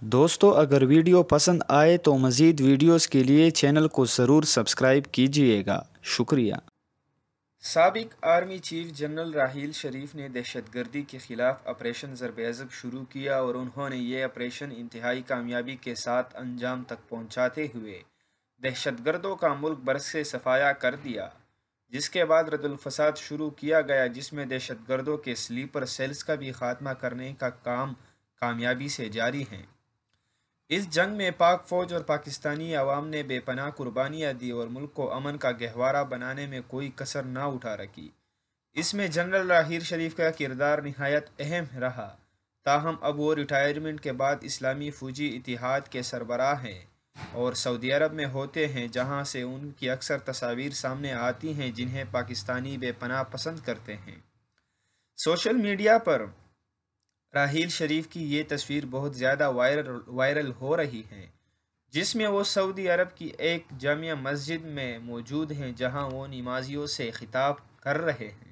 دوستو اگر ویڈیو پسند آئے تو مزید ویڈیوز کے لیے چینل کو ضرور سبسکرائب کیجیے گا، شکریہ۔ سابق army chief general Raheel Sharif نے دہشت گردی کے خلاف آپریشن ضرب عضب شروع کیا اور انہوں نے یہ آپریشن انتہائی کامیابی کے ساتھ انجام تک پہنچاتے ہوئے دہشت گردوں کا ملک بھر سے صفایا کر دیا، جس کے بعد رد الفساد شروع کیا گیا جس میں دہشت گردوں کے سلیپر سیلز کا بھی خاتمہ کرنے کا کام کامیابی سے جاری ہے۔ اس جنگ میں پاک فوج اور پاکستانی عوام نے بے پناہ قربانیاں دی اور ملک کو امن کا گہوارہ بنانے میں کوئی کسر نہ اٹھا رکھی۔ اس میں جنرل راحیل شریف کا کردار نہایت اہم رہا، تاہم اب وہ ریٹائرمنٹ کے بعد اسلامی فوجی اتحاد کے سربراہ ہیں اور سعودی عرب میں ہوتے ہیں، جہاں سے ان کی اکثر تصاویر سامنے آتی ہیں جنہیں پاکستانی بے پناہ پسند کرتے ہیں۔ سوشل میڈیا پر راحیل شریف کی یہ تصویر بہت زیادہ وائرل ہو رہی ہے، جس میں وہ سعودی عرب کی ایک جامع مسجد میں موجود ہیں جہاں وہ نمازیوں سے خطاب کر رہے ہیں۔